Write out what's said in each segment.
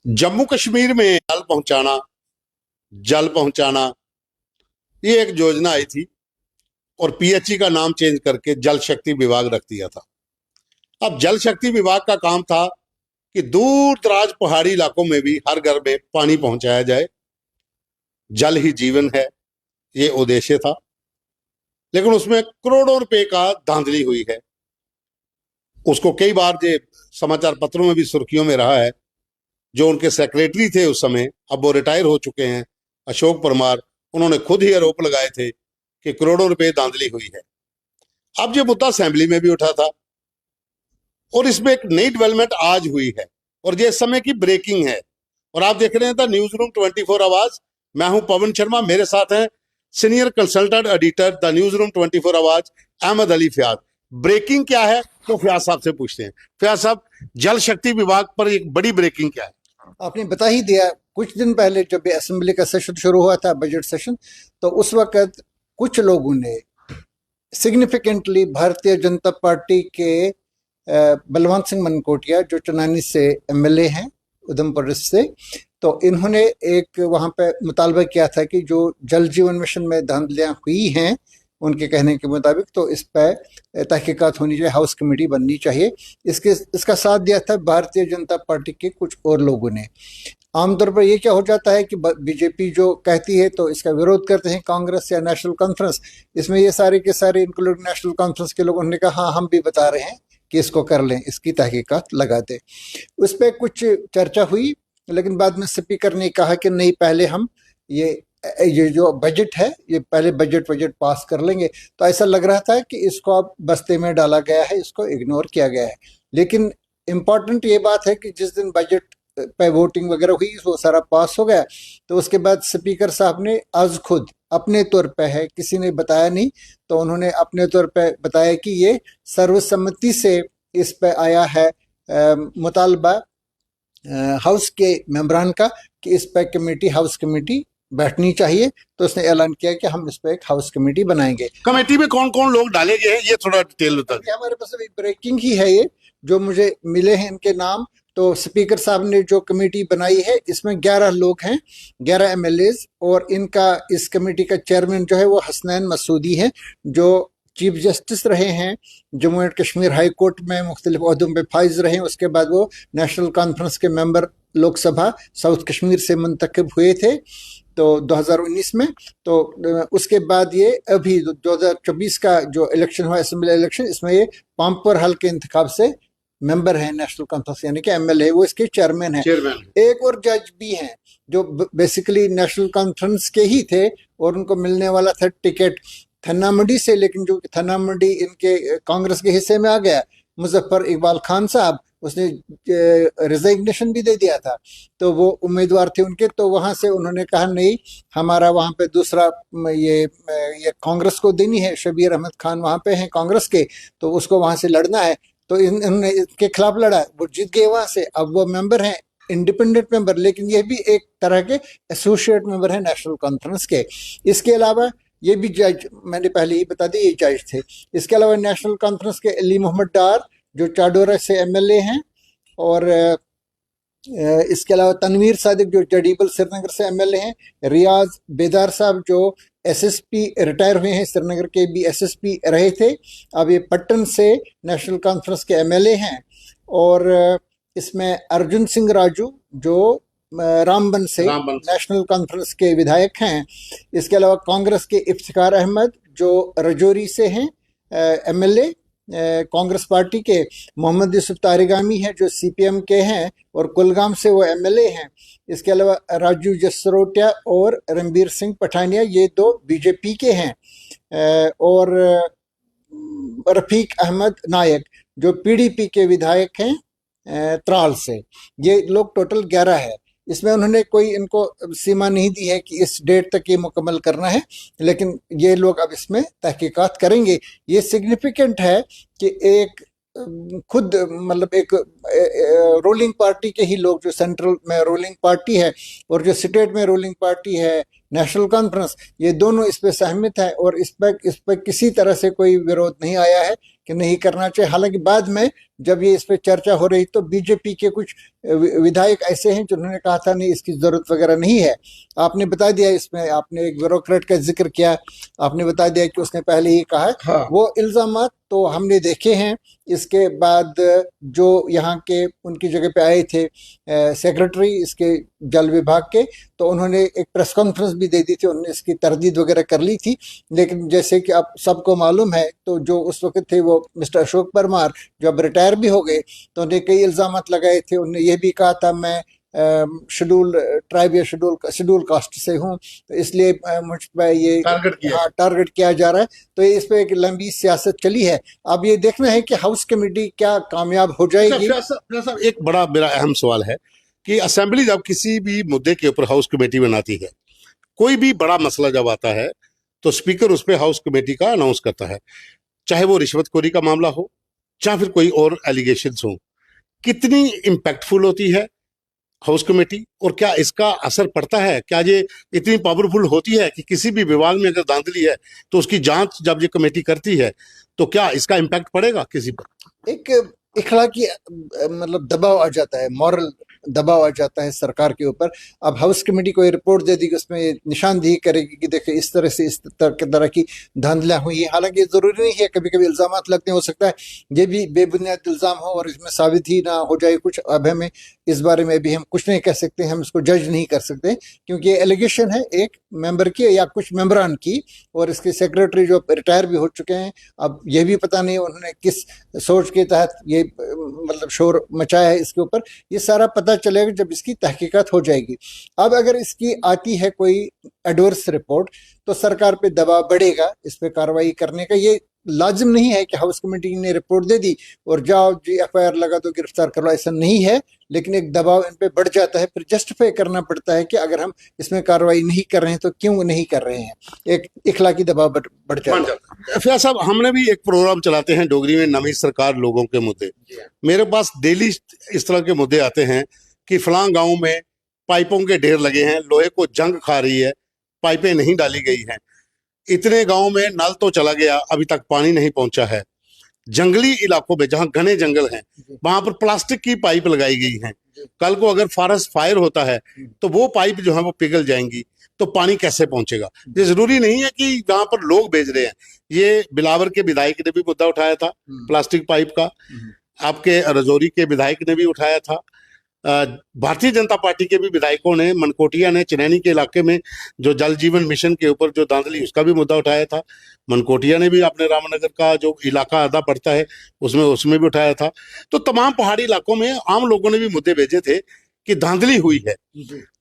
जम्मू कश्मीर में जल पहुंचाना ये एक योजना आई थी और पीएचई का नाम चेंज करके जल शक्ति विभाग रख दिया था। अब जल शक्ति विभाग का काम था कि दूर दराज पहाड़ी इलाकों में भी हर घर में पानी पहुंचाया जाए। जल ही जीवन है, ये उद्देश्य था। लेकिन उसमें करोड़ों रुपए का धांधली हुई है। उसको कई बार ये समाचार पत्रों में भी सुर्खियों में रहा है। जो उनके सेक्रेटरी थे उस समय, अब वो रिटायर हो चुके हैं, अशोक परमार, उन्होंने खुद ही आरोप लगाए थे कि करोड़ों रुपए धांधली हुई है। अब ये मुद्दा असेंबली में भी उठा था और इसमें एक नई डेवलपमेंट आज हुई है और ये समय की ब्रेकिंग है। और आप देख रहे हैं द न्यूज रूम 24 आवाज। मैं हूं पवन शर्मा, मेरे साथ हैं senior consultant editor the news room 24 आवाज अहमद अली फयाज। ब्रेकिंग क्या है तो फयाज साहब से पूछते हैं। फयाज साहब, जल शक्ति विभाग पर एक बड़ी ब्रेकिंग क्या है? आपने बता ही दिया। कुछ दिन पहले जब असेंबली का सेशन शुरू हुआ था, बजट सेशन, तो उस वक्त कुछ लोगों ने सिग्निफिकेंटली भारतीय जनता पार्टी के बलवंत सिंह मनकोटिया, जो चनानी से एमएलए हैं उधमपुर से, तो इन्होंने एक वहां पे मुतालबा किया था कि जो जल जीवन मिशन में धांधलियां हुई हैं उनके कहने के मुताबिक, तो इस पर तहकीकात होनी चाहिए, हाउस कमेटी बननी चाहिए। इसका साथ दिया था भारतीय जनता पार्टी के कुछ और लोगों ने। आमतौर पर ये क्या हो जाता है कि बीजेपी जो कहती है तो इसका विरोध करते हैं कांग्रेस या नेशनल कॉन्फ्रेंस। इसमें ये सारे के सारे इंक्लूडिंग नेशनल कॉन्फ्रेंस के लोगों ने कहा हाँ हम भी बता रहे हैं कि इसको कर लें, इसकी तहकीकात लगा दें। उस पर कुछ चर्चा हुई, लेकिन बाद में स्पीकर ने कहा कि नहीं, पहले हम ये जो बजट है, ये पहले बजट पास कर लेंगे। तो ऐसा लग रहा था कि इसको अब बस्ते में डाला गया है, इसको इग्नोर किया गया है। लेकिन इम्पॉर्टेंट ये बात है कि जिस दिन बजट पे वोटिंग वगैरह हुई, वो सारा पास हो गया, तो उसके बाद स्पीकर साहब ने आज खुद अपने तौर पे है, किसी ने बताया नहीं, तो उन्होंने अपने तौर पे बताया कि ये सर्वसम्मति से इस पे आया है मुतालबा हाउस के मेंबरान का कि इस पे कमेटी, हाउस कमेटी बैठनी चाहिए। तो उसने ऐलान किया कि हम इस पे एक हाउस कमेटी बनाएंगे। कमेटी में कौन कौन लोग डाले गए हैं ये थोड़ा डिटेल बता दें। हमारे पास एक ब्रेकिंग ही है, ये जो मुझे मिले हैं इनके नाम। तो स्पीकर साहब ने जो कमेटी बनाई है, इसमें 11 लोग हैं, 11 एमएलएज, और इनका इस कमेटी का चेयरमैन जो है वो हसनैन मसूदी है, जो चीफ जस्टिस रहे हैं Jammu and Kashmir high court में, मुख्तलिफ ओहदों पे फाइज रहे हैं। उसके बाद वो नेशनल कॉन्फ्रेंस के मेंबर लोकसभा साउथ कश्मीर से मुंतखब हुए थे तो 2019 में। तो उसके बाद ये अभी 2024 का जो इलेक्शन हुआ, असेंबली इलेक्शन, इसमें ये पामपुर हल्के इंतखाब से मेंबर है नेशनल कॉन्फ्रेंस, यानी कि एमएलए, वो इसके चेयरमैन है। एक और जज भी हैं जो बेसिकली नेशनल कॉन्फ्रेंस के ही थे और उनको मिलने वाला था टिकट थन्ना मंडी से, लेकिन जो थन्ना मंडी इनके कांग्रेस के हिस्से में आ गया, मुजफ्फर इकबाल खान साहब, उसने रिजाइग्नेशन भी दे दिया था, तो वो उम्मीदवार थे उनके। तो वहां से उन्होंने कहा नहीं, हमारा वहां पे दूसरा ये कांग्रेस को देनी है, शबीर अहमद खान वहां पे हैं कांग्रेस के, तो उसको वहां से लड़ना है। तो इन्होंने इसके खिलाफ लड़ा, वो जीत गए वहां से। अब वो मेंबर हैं, इंडिपेंडेंट मेंबर, लेकिन ये भी एक तरह के एसोसिएट मेंबर है नेशनल कॉन्फ्रेंस के। इसके अलावा ये भी जज, मैंने पहले ही बता दी, ये जज थे। इसके अलावा नेशनल कॉन्फ्रेंस के अली मोहम्मद डार जो चाडोरा से एमएलए हैं, और इसके अलावा तनवीर सादिक जो जडीबल श्रीनगर से एमएलए हैं, रियाज बेदार साहब जो एसएसपी रिटायर हुए हैं, श्रीनगर के भी एसएसपी रहे थे, अब ये पट्टन से नेशनल कॉन्फ्रेंस के एमएलए हैं। और इसमें अर्जुन सिंह राजू जो रामबन से नेशनल कॉन्फ्रेंस के विधायक हैं। इसके अलावा कांग्रेस के इफ्तिखार अहमद जो रजौरी से हैं एमएलए कांग्रेस पार्टी के, मोहम्मद यूसुफ तारिगामी है जो सीपीएम के हैं और कुलगाम से वो एमएलए हैं। इसके अलावा राजू जसरोटिया और रणबीर सिंह पठानिया, ये 2 बीजेपी के हैं, और रफीक अहमद नायक जो पीडीपी के विधायक हैं त्राल से। ये लोग टोटल 11 है। इसमें उन्होंने कोई इनको सीमा नहीं दी है कि इस डेट तक ये मुकम्मल करना है, लेकिन ये लोग अब इसमें तहकीकात करेंगे। ये सिग्निफिकेंट है कि एक खुद मतलब एक रूलिंग पार्टी के ही लोग, जो सेंट्रल में रूलिंग पार्टी है और जो स्टेट में रूलिंग पार्टी है नेशनल कॉन्फ्रेंस, ये दोनों इस पे सहमत है और इस पर किसी तरह से कोई विरोध नहीं आया है कि नहीं करना चाहिए। हालांकि बाद में जब ये इस पे चर्चा हो रही तो बीजेपी के कुछ विधायक ऐसे हैं जिन्होंने कहा था नहीं इसकी जरूरत वगैरह नहीं है। आपने बता दिया, इसमें आपने एक ब्यूरोक्रेट का जिक्र किया, आपने बता दिया कि उसने पहले ही कहा है। हाँ। वो इल्जामात तो हमने देखे हैं। इसके बाद जो यहाँ के उनकी जगह पे आए थे सेक्रेटरी इसके जल विभाग के, तो उन्होंने एक प्रेस कॉन्फ्रेंस भी दे दी थी, उन्होंने इसकी तरदीद वगैरह कर ली थी। लेकिन जैसे कि आप सबको मालूम है, तो जो उस वक्त थे वो मिस्टर अशोक परमार, जो अब रिटायर भी हो गए, तो उन्हें कई इल्जामात लगाए थे। उन्होंने ये भी कहा था मैं शेड्यूल ट्राइब या शेड्यूल कास्ट से हूँ, तो इसलिए मुझ पर ये टारगेट किया जा रहा है। तो इस पे एक लंबी सियासत चली है। अब ये देखना है कि हाउस कमेटी क्या कामयाब हो जाएगी। साहब एक बड़ा मेरा अहम सवाल है कि असेंबली जब किसी भी मुद्दे के ऊपर हाउस कमेटी बनाती है, कोई भी बड़ा मसला जब आता है तो स्पीकर उस पर हाउस कमेटी का अनाउंस करता है, चाहे वो रिश्वतखोरी का मामला हो चाहे फिर कोई और एलिगेशंस हो। कितनी इम्पैक्टफुल होती है हाउस कमेटी, और क्या इसका असर पड़ता है? क्या ये इतनी पावरफुल होती है कि किसी भी विभाग में अगर धांधली है तो उसकी जांच जब ये कमेटी करती है तो क्या इसका इम्पैक्ट पड़ेगा किसी पर? एक इखलाकी मतलब दबाव आ जाता है, मॉरल दबाव आ जाता है सरकार के ऊपर। अब हाउस कमेटी को ये रिपोर्ट दे दी कि उसमें निशानदेही करेगी कि देखिए इस तरह से इस तरह की धांधलियां हुई है। हालांकि ये जरूरी नहीं है, कभी कभी इल्जामात लगते हैं, हो सकता है ये भी बेबुनियाद इल्जाम हो और इसमें साबित ही ना हो जाए कुछ। अब हमें इस बारे में भी हम कुछ नहीं कह सकते, हम इसको जज नहीं कर सकते, क्योंकि ये एलिगेशन है एक मेंबर की या कुछ मेंबरान की, और इसके सेक्रेटरी जो रिटायर भी हो चुके हैं। अब ये भी पता नहीं उन्होंने किस सोच के तहत ये मतलब शोर मचाया है इसके ऊपर। ये सारा पता चलेगा जब इसकी तहकीकात हो जाएगी। अब अगर इसकी आती है कोई एडवर्स रिपोर्ट तो सरकार पे दबाव बढ़ेगा इस पे कार्रवाई करने का। ये लाजिम नहीं है कि हाउस कमेटी ने रिपोर्ट दे दी और जाओ जी एफआईआर लगा दो, गिरफ्तार कर लो, ऐसा नहीं है। लेकिन एक दबाव इन पे बढ़ जाता है, फिर जस्टिफाई करना पड़ता है कि अगर हम इसमें कार्रवाई नहीं कर रहे हैं तो क्यों नहीं कर रहे हैं। एक इखलाकी दबाव बढ़ जाता है। फिर साहब हमने भी एक प्रोग्राम चलाते हैं डोगरी में, नवी सरकार लोगों के मुद्दे। मेरे पास डेली इस तरह के मुद्दे आते हैं कि फलां गांव में पाइपों के ढेर लगे हैं, लोहे को जंग खा रही है, पाइपें नहीं डाली गई हैं। इतने गांव में नल तो चला गया, अभी तक पानी नहीं पहुंचा है। जंगली इलाकों में जहां घने जंगल हैं वहां पर प्लास्टिक की पाइप लगाई गई हैं। कल को अगर फॉरेस्ट फायर होता है तो वो पाइप जो है वो पिघल जाएंगी, तो पानी कैसे पहुंचेगा? ये जरूरी नहीं है कि जहां पर लोग भेज रहे हैं। ये बिलावर के विधायक ने भी मुद्दा उठाया था प्लास्टिक पाइप का, आपके रजौरी के विधायक ने भी उठाया था, भारतीय जनता पार्टी के भी विधायकों ने, मनकोटिया ने चनैनी के इलाके में जो जल जीवन मिशन के ऊपर जो धांधली उसका भी मुद्दा उठाया था। मनकोटिया ने भी अपने रामनगर का जो इलाका आधा पड़ता है उसमें भी उठाया था। तो तमाम पहाड़ी इलाकों में आम लोगों ने भी मुद्दे भेजे थे कि धांधली हुई है।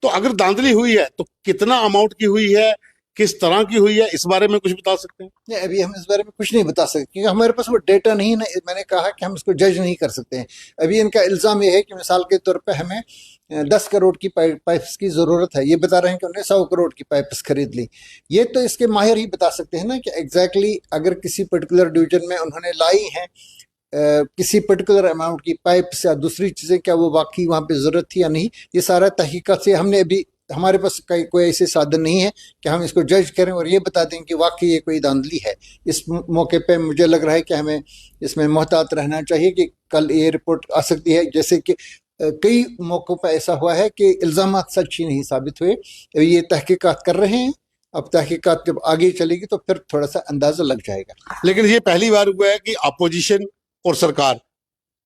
तो अगर धांधली हुई है तो कितना अमाउंट की हुई है, किस तरह की हुई है, इस बारे में कुछ बता सकते हैं? नहीं, अभी हम इस बारे में कुछ नहीं बता सकते क्योंकि हमारे पास वो डेटा नहीं है ना। मैंने कहा कि हम इसको जज नहीं कर सकते हैं। अभी इनका इल्जाम ये है कि मिसाल के तौर पे हमें 10 करोड़ की पाइप्स की जरूरत है। ये बता रहे हैं कि उन्होंने 100 करोड़ की पाइप्स खरीद ली। ये तो इसके माहिर ही बता सकते हैं ना कि एग्जैक्टली अगर किसी पर्टिकुलर डिवीजन में उन्होंने लाई है किसी पर्टिकुलर अमाउंट की पाइप्स या दूसरी चीजें, क्या वो वाकई वहां पे जरूरत थी या नहीं। ये सारा तहकीकात से हमने अभी, हमारे पास कोई ऐसे साधन नहीं है कि हम इसको जज करें और ये बता दें कि वाकई ये कोई धांधली है। इस मौके पे मुझे लग रहा है कि हमें इसमें मोहतात रहना चाहिए कि कल ये रिपोर्ट आ सकती है। जैसे कि कई मौक़ों पर ऐसा हुआ है कि इल्ज़ामात सच ही नहीं साबित हुए। ये तहकीकात कर रहे हैं, अब तहकीकात जब आगे चलेगी तो फिर थोड़ा सा अंदाजा लग जाएगा। लेकिन ये पहली बार हुआ है कि अपोजिशन और सरकार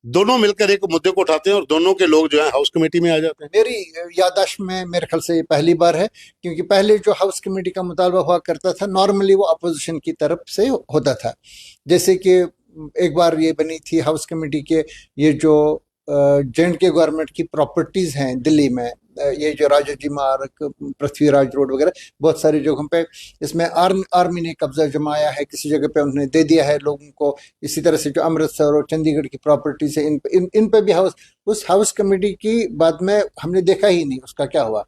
दोनों मिलकर एक मुद्दे को उठाते हैं और दोनों के लोग जो है हाउस कमेटी में आ जाते हैं। मेरी याददाश्त में मेरे ख्याल से ये पहली बार है, क्योंकि पहले जो हाउस कमेटी का मुतालबा हुआ करता था नॉर्मली वो अपोजिशन की तरफ से होता था। जैसे कि एक बार ये बनी थी हाउस कमेटी के, ये जो J&K गवर्नमेंट की प्रॉपर्टीज हैं दिल्ली में, ये जो राजाजी मार्ग, पृथ्वीराज रोड वगैरह बहुत सारी जगहों पे, इसमें आर्मी ने कब्जा जमाया है, किसी जगह पे उन्होंने दे दिया है लोगों को। इसी तरह से जो अमृतसर और चंडीगढ़ की प्रॉपर्टीज है इन पे भी उस हाउस कमेटी की बाद में हमने देखा ही नहीं उसका क्या हुआ।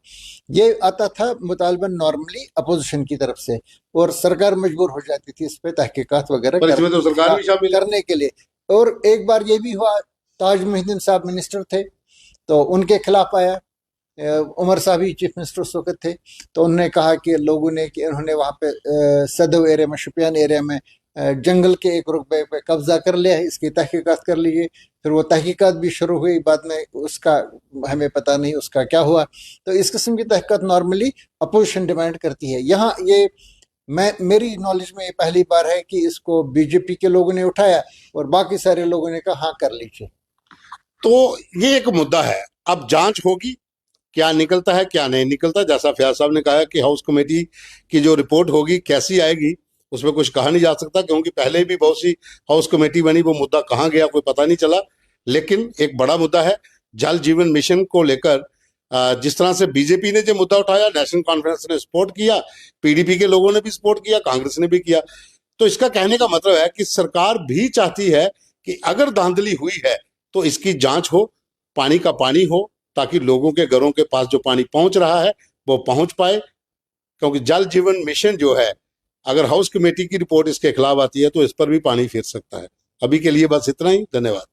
ये आता था मुतालबन नॉर्मली अपोजिशन की तरफ से और सरकार मजबूर हो जाती थी इस पे तहकीकात वगैरह करने के लिए। और एक बार ये भी हुआ, ताज मुहिद्दीन साहब मिनिस्टर थे तो उनके खिलाफ आया, उमर साहब ही चीफ मिनिस्टर उस वक्त थे, तो उन्होंने कहा कि लोगों ने कि उन्होंने वहाँ पे सदव एरिया में, शुपियान एरिया में जंगल के एक रुकबे पे कब्जा कर लिया है, इसकी तहकीकात कर लीजिए। फिर वो तहकीकात भी शुरू हुई, बाद में उसका हमें पता नहीं उसका क्या हुआ। तो इस किस्म की तहकीकात नॉर्मली अपोजिशन डिमांड करती है। यहाँ ये मेरी नॉलेज में ये पहली बार है कि इसको बीजेपी के लोगों ने उठाया और बाकी सारे लोगों ने कहा हाँ कर लीजिए। तो ये एक मुद्दा है, अब जांच होगी, क्या निकलता है क्या नहीं निकलता। जैसा फयाज साहब ने कहा कि हाउस कमेटी की जो रिपोर्ट होगी कैसी आएगी उसमें कुछ कहा नहीं जा सकता, क्योंकि पहले भी बहुत सी हाउस कमेटी बनी, वो मुद्दा कहाँ गया कोई पता नहीं चला। लेकिन एक बड़ा मुद्दा है जल जीवन मिशन को लेकर। जिस तरह से बीजेपी ने जो मुद्दा उठाया, नेशनल कॉन्फ्रेंस ने सपोर्ट किया, पीडीपी के लोगों ने भी सपोर्ट किया, कांग्रेस ने भी किया। तो इसका कहने का मतलब है कि सरकार भी चाहती है कि अगर धांधली हुई है तो इसकी जांच हो, पानी का पानी हो, ताकि लोगों के घरों के पास जो पानी पहुंच रहा है वो पहुंच पाए। क्योंकि जल जीवन मिशन जो है, अगर हाउस कमेटी की रिपोर्ट इसके खिलाफ आती है तो इस पर भी पानी फिर सकता है। अभी के लिए बस इतना ही, धन्यवाद।